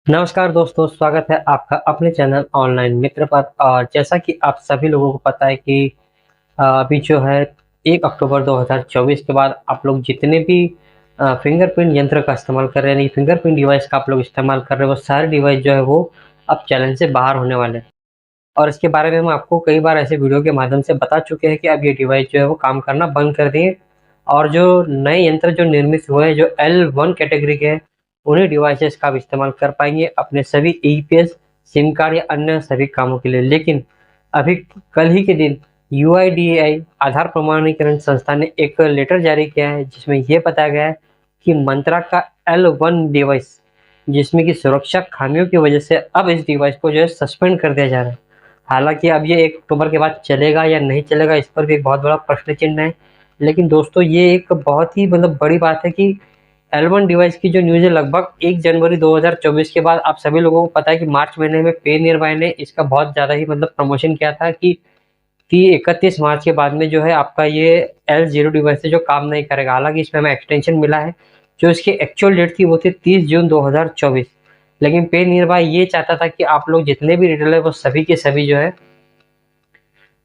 नमस्कार दोस्तों, स्वागत है आपका अपने चैनल ऑनलाइन मित्र पर। और जैसा कि आप सभी लोगों को पता है कि अभी जो है 1 अक्टूबर 2024 के बाद आप लोग जितने भी फिंगरप्रिंट यंत्र का इस्तेमाल कर रहे हैं, फिंगरप्रिंट डिवाइस का आप लोग इस्तेमाल कर रहे हैं, वो सारे डिवाइस जो है वो अब चैलेंज से बाहर होने वाले हैं। और इसके बारे में हम आपको कई बार ऐसे वीडियो के माध्यम से बता चुके हैं कि अब ये डिवाइस जो है वो काम करना बंद कर दिए। और जो नए यंत्र जो निर्मित हुए हैं, जो L1 कैटेगरी के हैं, उन्हीं डिवाइसेस का आप इस्तेमाल कर पाएंगे अपने सभी ईपीएस, सिम कार्ड या अन्य सभी कामों के लिए। लेकिन अभी कल ही के दिन यूआईडीएआई आधार प्रमाणीकरण संस्था ने एक लेटर जारी किया है, जिसमें यह बताया गया है कि मंत्रा का L1 डिवाइस, जिसमें कि सुरक्षा खामियों की वजह से अब इस डिवाइस को जो है सस्पेंड कर दिया जा रहा है। हालांकि अब ये 1 अक्टूबर के बाद चलेगा या नहीं चलेगा, इस पर भी एक बहुत बड़ा प्रश्न चिन्ह है। लेकिन दोस्तों, ये एक बहुत ही बड़ी बात है कि L1 डिवाइस की जो न्यूज़ है, लगभग 1 जनवरी 2024 के बाद आप सभी लोगों को पता है कि मार्च महीने में पेनियरबाई ने इसका बहुत ज़्यादा ही प्रमोशन किया था कि 31 मार्च के बाद में जो है आपका ये L0 डिवाइस है जो काम नहीं करेगा। हालांकि इसमें हमें एक्सटेंशन मिला है। जो इसकी एक्चुअल डेट थी वो थी 30 जून 2024। लेकिन पेनियरबाई ये चाहता था कि आप लोग जितने भी रिटेलर वो सभी के सभी जो है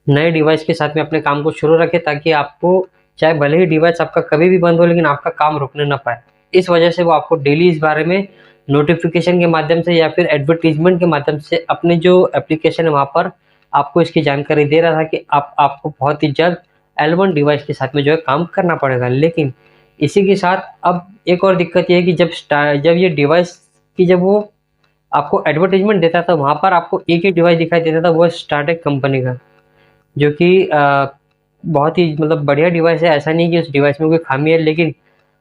नए डिवाइस के साथ में अपने काम को शुरू रखें, ताकि आपको चाहे भले ही डिवाइस आपका कभी भी बंद हो, लेकिन आपका काम रुकने ना पाए। इस वजह से वो आपको डेली इस बारे में नोटिफिकेशन के माध्यम से या फिर एडवर्टीजमेंट के माध्यम से अपने जो एप्लीकेशन है वहाँ पर आपको इसकी जानकारी दे रहा था कि आपको बहुत ही जल्द L1 डिवाइस के साथ में जो है काम करना पड़ेगा। लेकिन इसी के साथ अब एक और दिक्कत ये है कि जब ये डिवाइस की जब वो आपको एडवर्टीजमेंट देता था, वहाँ पर आपको एक ही डिवाइस दिखाई देता था, वो है स्टार्टेक कंपनी का, जो कि बहुत ही बढ़िया डिवाइस है। ऐसा नहीं कि उस डिवाइस में कोई खामी है, लेकिन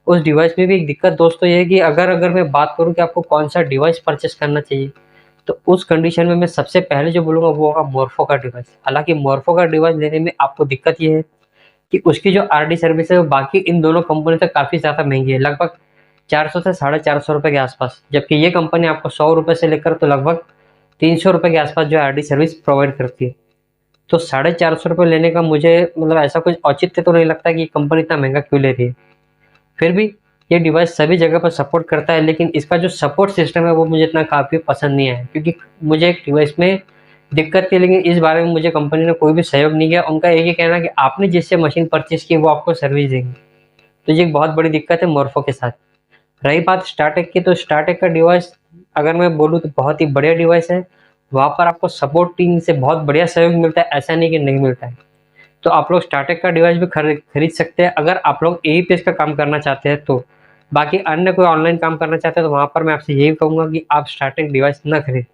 उस डिवाइस में भी एक दिक्कत दोस्तों ये है कि अगर मैं बात करूँ कि आपको कौन सा डिवाइस परचेस करना चाहिए, तो उस कंडीशन में मैं सबसे पहले जो बोलूँगा वो होगा मोर्फो का डिवाइस। हालांकि मोर्फो का डिवाइस लेने में आपको दिक्कत ये है कि उसकी जो आरडी सर्विस है वो बाकी इन दोनों कंपनी से काफ़ी ज़्यादा महंगी है, लगभग 400 से 450 रुपये के आसपास। जबकि ये कंपनी आपको 100 रुपये से लेकर तो लगभग 300 रुपये के आसपास जो आरडी सर्विस प्रोवाइड करती है। तो 450 रुपये लेने का मुझे ऐसा कुछ औचित्य तो नहीं लगता कि कंपनी इतना महंगा क्यों ले रही है। फिर भी ये डिवाइस सभी जगह पर सपोर्ट करता है, लेकिन इसका जो सपोर्ट सिस्टम है वो मुझे इतना काफ़ी पसंद नहीं आया, क्योंकि मुझे एक डिवाइस में दिक्कत थी, लेकिन इस बारे में मुझे कंपनी ने कोई भी सहयोग नहीं किया। उनका एक ही कहना है कि आपने जिससे मशीन परचेज की वो आपको सर्विस देंगे। तो ये एक बहुत बड़ी दिक्कत है मोर्फो के साथ। रही बात स्टार्टेक की, तो स्टार्टेक का डिवाइस अगर मैं बोलूँ तो बहुत ही बढ़िया डिवाइस है। वहाँ पर आपको सपोर्ट टीम से बहुत बढ़िया सहयोग मिलता है, ऐसा नहीं कि नहीं मिलता है। तो आप लोग स्टार्टेक का डिवाइस भी खरीद सकते हैं अगर आप लोग एईपीएस का काम करना चाहते हैं तो। बाकी अन्य कोई ऑनलाइन काम करना चाहते हैं तो वहाँ पर मैं आपसे यही कहूँगा कि आप स्टार्टेक डिवाइस ना खरीदें,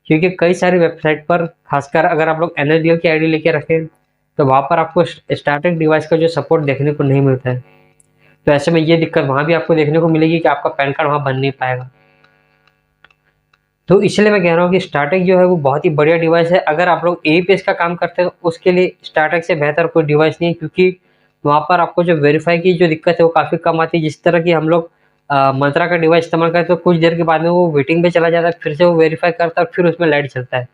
क्योंकि कई सारी वेबसाइट पर, खासकर अगर आप लोग एनएसडीएल की आईडी लेके रखें, तो वहाँ पर आपको स्टार्टेक डिवाइस का जो सपोर्ट देखने को नहीं मिलता है। तो ऐसे में ये दिक्कत वहाँ भी आपको देखने को मिलेगी कि आपका पैन कार्ड वहाँ बन नहीं पाएगा। तो इसलिए मैं कह रहा हूँ कि स्टार्टेक जो है वो बहुत ही बढ़िया डिवाइस है। अगर आप लोग एईपीएस का काम करते हैं तो उसके लिए स्टार्टेक से बेहतर कोई डिवाइस नहीं है, क्योंकि वहाँ पर आपको जो वेरीफाई की जो दिक्कत है वो काफ़ी कम आती है। जिस तरह की हम लोग मंत्रा का डिवाइस इस्तेमाल करते हैं, तो कुछ देर के बाद में वो वेटिंग पे चला जाता है, फिर से वो वेरीफाई करता है, फिर उसमें लाइट चलता है।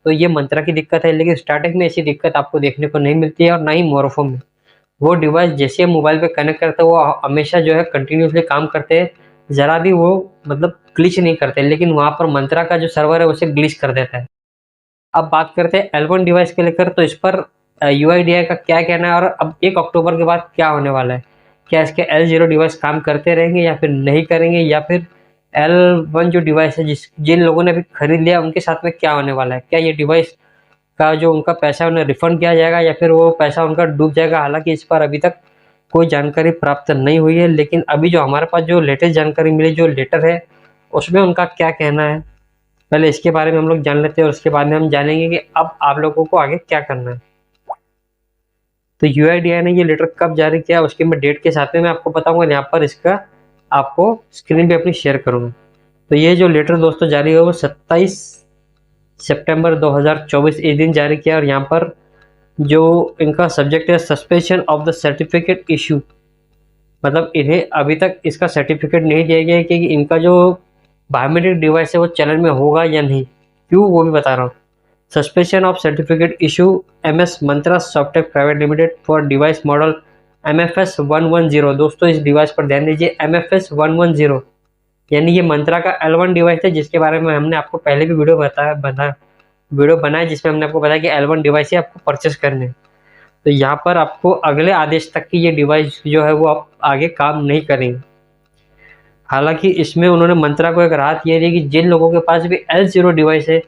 तो ये मंत्रा की दिक्कत है, लेकिन स्टार्टेक में ऐसी दिक्कत आपको देखने को नहीं मिलती है, और ना ही मोरोफो में। वो डिवाइस जैसे हम मोबाइल पे कनेक्ट करते हैं वो हमेशा जो है कंटिन्यूसली काम करते हैं, ज़रा भी वो ग्लिच नहीं करते। लेकिन वहाँ पर मंत्रा का जो सर्वर है उसे ग्लिच कर देता है। अब बात करते हैं L1 डिवाइस के लेकर, तो इस पर यूआईडीआई का क्या कहना है और अब 1 अक्टूबर के बाद क्या होने वाला है। क्या इसके L0 डिवाइस काम करते रहेंगे या फिर नहीं करेंगे, या फिर L1 जो डिवाइस है जिन लोगों ने अभी खरीद लिया उनके साथ में क्या होने वाला है। क्या ये डिवाइस का जो उनका पैसा है उन्हें रिफंड किया जाएगा या फिर वो पैसा उनका डूब जाएगा। हालांकि इस पर अभी तक कोई जानकारी प्राप्त नहीं हुई है, लेकिन अभी जो हमारे पास जो लेटेस्ट जानकारी मिली, जो लेटर है, उसमें उनका क्या कहना है, पहले इसके बारे में हम लोग जान लेते हैं और उसके बाद में हम जानेंगे कि अब आप लोगों को आगे क्या करना है। तो यूआईडीआई ने ये लेटर कब जारी किया उसके मैं डेट के साथ में मैं आपको बताऊंगा। यहाँ पर इसका आपको स्क्रीन पे अपनी शेयर करूंगा। तो ये जो लेटर दोस्तों जारी हुआ वो 27 सितंबर 2024 इस दिन जारी किया, और यहाँ पर जो इनका सब्जेक्ट है suspension of the certificate issue, इन्हें अभी तक इसका सर्टिफिकेट नहीं दिया गया है कि इनका जो बायोमेट्रिक डिवाइस है वो चलन में होगा या नहीं। क्यों, वो भी बता रहा हूँ। Suspension of certificate issue MS Mantra Softtech private limited for device model MFS 110। दोस्तों इस डिवाइस पर ध्यान दीजिए, MFS 110 यानी ये मंत्रा का L1 डिवाइस है, जिसके बारे में हमने आपको पहले भी वीडियो बनाया जिसमें हमने आपको बताया कि L1 डिवाइस ही आपको परचेस करने हैं। तो यहाँ पर आपको अगले आदेश तक की ये डिवाइस जो है वो आप आगे काम नहीं करेंगे। हालांकि इसमें उन्होंने मंत्रा को एक राहत ये दी कि जिन लोगों के पास भी L0 डिवाइस है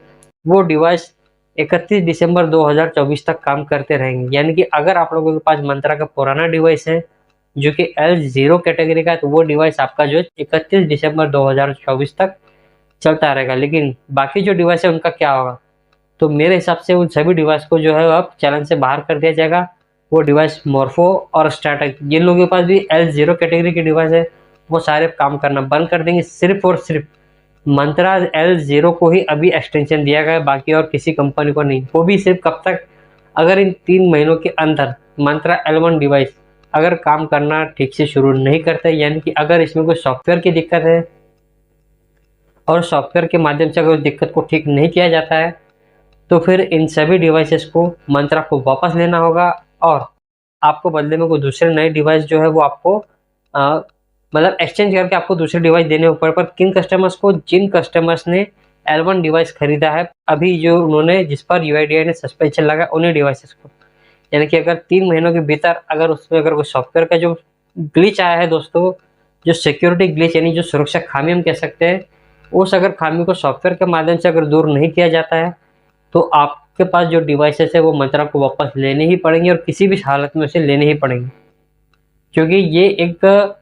वो डिवाइस 31 दिसंबर 2024 तक काम करते रहेंगे। यानी कि अगर आप लोगों के पास मंत्रा का पुराना डिवाइस है जो कि L0 कैटेगरी का है, तो वो डिवाइस आपका जो है 31 दिसंबर 2024 तक चलता रहेगा। लेकिन बाकी जो डिवाइस है उनका क्या होगा? तो मेरे हिसाब से उन सभी डिवाइस को जो है अब चलन से बाहर कर दिया जाएगा। वो डिवाइस मोर्फो और स्टार्टक, जिन लोगों के पास भी L0 कैटेगरी की डिवाइस है वो सारे काम करना बंद कर देंगे। सिर्फ और सिर्फ मंत्रा L0 को ही अभी एक्सटेंशन दिया गया है, बाकी और किसी कंपनी को नहीं। वो भी सिर्फ कब तक? अगर इन 3 महीनों के अंदर मंत्रा L1 डिवाइस अगर काम करना ठीक से शुरू नहीं करते, यानी कि अगर इसमें कोई सॉफ्टवेयर की दिक्कत है और सॉफ्टवेयर के माध्यम से अगर उस दिक्कत को ठीक नहीं किया जाता है, तो फिर इन सभी डिवाइसेस को मंत्रा को वापस लेना होगा और आपको बदले में कोई दूसरे नए डिवाइस जो है वो आपको मतलब एक्सचेंज करके आपको दूसरे डिवाइस देने ऊपर। पर किन कस्टमर्स को? जिन कस्टमर्स ने L1 डिवाइस खरीदा है अभी, जो उन्होंने जिस पर UIDAI ने सस्पेंशन लगा, उन्हीं डिवाइसेस को। यानी कि अगर 3 महीनों के भीतर अगर उसमें अगर कोई सॉफ्टवेयर का जो ग्लिच आया है दोस्तों, जो सिक्योरिटी ग्लिच यानी जो सुरक्षा खामी हम कह सकते हैं, उस अगर खामी को सॉफ्टवेयर के माध्यम से अगर दूर नहीं किया जाता है तो आपके पास जो डिवाइसेस है वो मंत्रा को वापस लेने ही पड़ेंगे और किसी भी हालत में उसे लेने ही पड़ेंगे। क्योंकि ये एक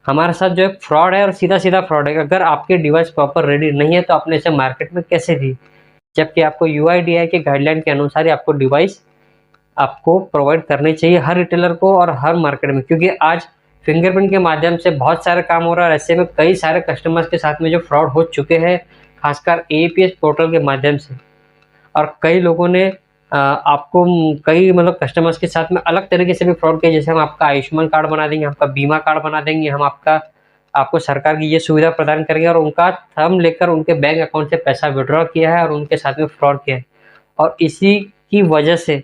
हमारे साथ जो एक फ्रॉड है और सीधा सीधा फ्रॉड है। अगर आपके डिवाइस प्रॉपर रेडी नहीं है तो आपने इसे मार्केट में कैसे दी, जबकि आपको UIDAI के गाइडलाइन के अनुसार ही आपको डिवाइस आपको प्रोवाइड करनी चाहिए हर रिटेलर को और हर मार्केट में। क्योंकि आज फिंगरप्रिंट के माध्यम से बहुत सारे काम हो रहा है, ऐसे में कई सारे कस्टमर्स के साथ में जो फ्रॉड हो चुके हैं, खासकर APS पोर्टल के माध्यम से। और कई लोगों ने आपको कई मतलब कस्टमर्स के साथ में अलग तरीके से भी फ्रॉड किया। जैसे हम आपका आयुष्मान कार्ड बना देंगे, आपका बीमा कार्ड बना देंगे, हम आपको सरकार की ये सुविधा प्रदान करेंगे और उनका थंब लेकर उनके बैंक अकाउंट से पैसा विड्रॉ किया है और उनके साथ में फ्रॉड किया है। और इसी की वजह से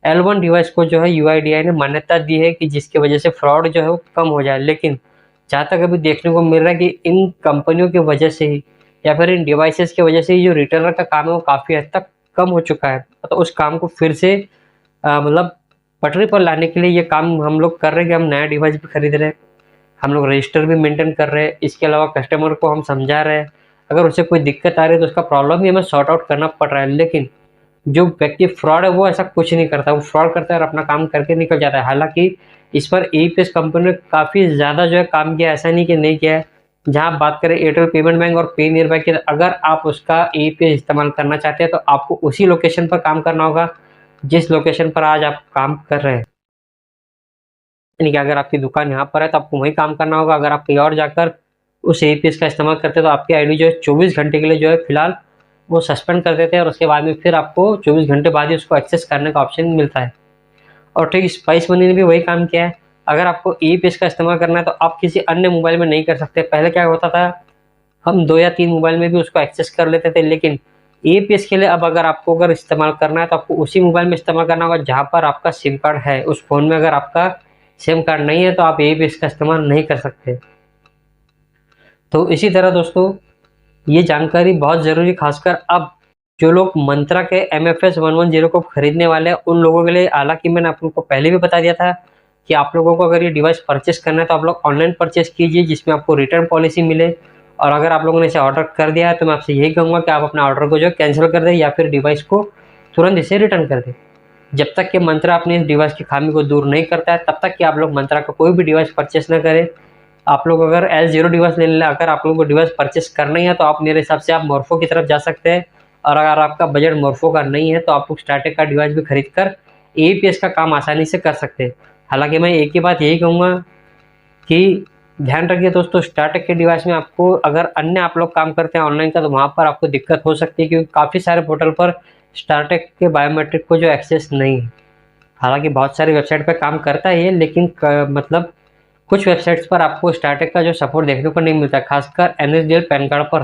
L1 डिवाइस को जो है UIDAI ने मान्यता दी है कि जिसकी वजह से फ्रॉड जो है वो कम हो जाए। लेकिन जहाँ तक अभी देखने को मिल रहा है कि इन कंपनियों की वजह से ही या फिर इन डिवाइसेस की वजह से ही जो रिटेलर का काम है वो काफ़ी हद तक कम हो चुका है। तो उस काम को फिर से मतलब पटरी पर लाने के लिए ये काम हम लोग कर रहे हैं कि हम नया डिवाइस भी खरीद रहे हैं, हम लोग रजिस्टर भी मेंटेन कर रहे हैं, इसके अलावा कस्टमर को हम समझा रहे हैं। अगर उसे कोई दिक्कत आ रही है तो उसका प्रॉब्लम भी हमें सॉर्ट आउट करना पड़ रहा है। लेकिन जो व्यक्ति फ्रॉड है वो ऐसा कुछ नहीं करता, वो फ्रॉड करता है और अपना काम करके निकल जाता है। हालांकि इस पर APS कंपनी ने काफ़ी ज़्यादा जो है काम किया, ऐसा नहीं कि नहीं किया है। जहाँ बात करें एयरटेल पेमेंट बैंक और पे नियर बाय की, अगर आप उसका APS इस्तेमाल करना चाहते हैं तो आपको उसी लोकेशन पर काम करना होगा जिस लोकेशन पर आज आप काम कर रहे हैं। यानी कि अगर आपकी दुकान यहाँ पर है तो आपको वहीं काम करना होगा। अगर आप कहीं और जाकर उस APS का इस्तेमाल करते हैं तो आपकी ID जो है 24 घंटे के लिए जो है फिलहाल वो सस्पेंड कर देते हैं और उसके बाद में फिर आपको 24 घंटे बाद ही उसको एक्सेस करने का ऑप्शन मिलता है। और ठीक स्पाइस मनी ने भी वही काम किया है। अगर आपको APS का इस्तेमाल करना है तो आप किसी अन्य मोबाइल में नहीं कर सकते। पहले क्या होता था, हम 2 या 3 मोबाइल में भी उसको एक्सेस कर लेते थे, लेकिन APS के लिए अब अगर आपको अगर इस्तेमाल करना है तो आपको उसी मोबाइल में इस्तेमाल करना होगा जहाँ पर आपका सिम कार्ड है। उस फ़ोन में अगर आपका सिम कार्ड नहीं है तो आप APS का इस्तेमाल नहीं कर सकते। तो इसी तरह दोस्तों ये जानकारी बहुत ज़रूरी, खासकर अब जो लोग मंत्रा के MFS 110 को खरीदने वाले हैं उन लोगों के लिए। हालांकि मैंने आप लोगों को पहले भी बता दिया था कि आप लोगों को अगर ये डिवाइस परचेस करना है तो आप लोग ऑनलाइन परचेस कीजिए जिसमें आपको रिटर्न पॉलिसी मिले। और अगर आप लोगों ने इसे ऑर्डर कर दिया है तो मैं आपसे यही कहूँगा कि आप अपने ऑर्डर को जो कैंसिल कर दें या फिर डिवाइस को तुरंत इसे रिटर्न कर दें। जब तक कि मंत्रा अपने इस डिवाइस की खामी को दूर नहीं करता है तब तक कि आप लोग मंत्रा का कोई भी डिवाइस परचेस न करें। आप लोग अगर L0 डिवाइस लेने लगे, अगर आप लोगों को डिवाइस परचेस करना ही है तो आप मेरे हिसाब से आप मोर्फो की तरफ जा सकते हैं। और अगर आपका बजट मोर्फो का नहीं है तो आप लोग स्टार्टेक का डिवाइस भी खरीद कर APS का काम आसानी से कर सकते हैं। हालांकि मैं एक ही बात यही कहूँगा कि ध्यान रखिए दोस्तों, स्टार्टेक के डिवाइस में आपको अगर अन्य आप लोग काम करते हैं ऑनलाइन का तो वहाँ पर आपको दिक्कत हो सकती है, क्योंकि काफ़ी सारे पोर्टल पर स्टार्टेक के बायोमेट्रिक को जो एक्सेस नहीं है। हालांकि बहुत सारी वेबसाइट पर काम करता है लेकिन मतलब कुछ वेबसाइट्स पर आपको स्टार्टेक का जो सपोर्ट देखने को नहीं मिलता, खासकर NSDL पैन कार्ड पर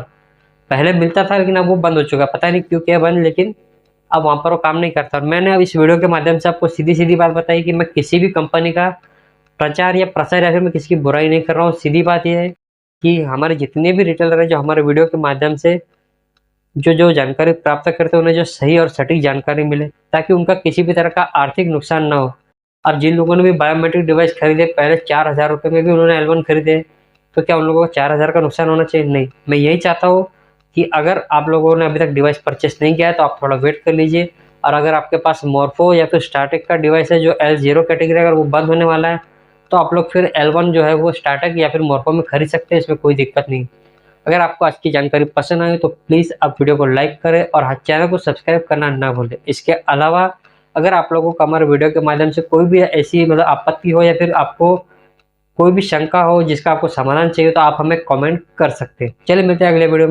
पहले मिलता था लेकिन अब वो बंद हो चुका है। पता नहीं क्यों क्या बंद, लेकिन अब वहाँ पर वो काम नहीं करता। और मैंने अब इस वीडियो के माध्यम से आपको सीधी सीधी बात बताई कि मैं किसी भी कंपनी का प्रचार या प्रसार या फिर मैं किसी की बुराई नहीं कर रहा हूँ। सीधी बात यह है कि हमारे जितने भी रिटेलर हैं जो हमारे वीडियो के माध्यम से जो जानकारी प्राप्त करते हैं उन्हें जो सही और सटीक जानकारी मिले, ताकि उनका किसी भी तरह का आर्थिक नुकसान ना हो। और जिन लोगों ने भी बायोमेट्रिक डिवाइस खरीदे पहले 4000 रुपये में भी उन्होंने L1 खरीदे, तो क्या उन लोगों को 4000 का नुकसान होना चाहिए? नहीं। मैं यही चाहता हूँ कि अगर आप लोगों ने अभी तक डिवाइस परचेस नहीं किया है तो आप थोड़ा वेट कर लीजिए, और अगर आपके पास मोर्फो या फिर स्टार्टेक का डिवाइस है जो L0 कैटेगरी अगर वो बंद होने वाला है, तो आप लोग फिर L1 जो है वो स्टार्टेक या फिर मोर्फो में खरीद सकते हैं, इसमें कोई दिक्कत नहीं। अगर आपको आज की जानकारी पसंद आई तो प्लीज़ आप वीडियो को लाइक करें और हाँ, चैनल को सब्सक्राइब करना ना भूलें। इसके अलावा अगर आप लोगों को हमारे वीडियो के माध्यम से कोई भी ऐसी मतलब आपत्ति हो या फिर आपको कोई भी शंका हो जिसका आपको समाधान चाहिए, तो आप हमें कमेंट कर सकते हैं। चलिए मिलते हैं अगले वीडियो में।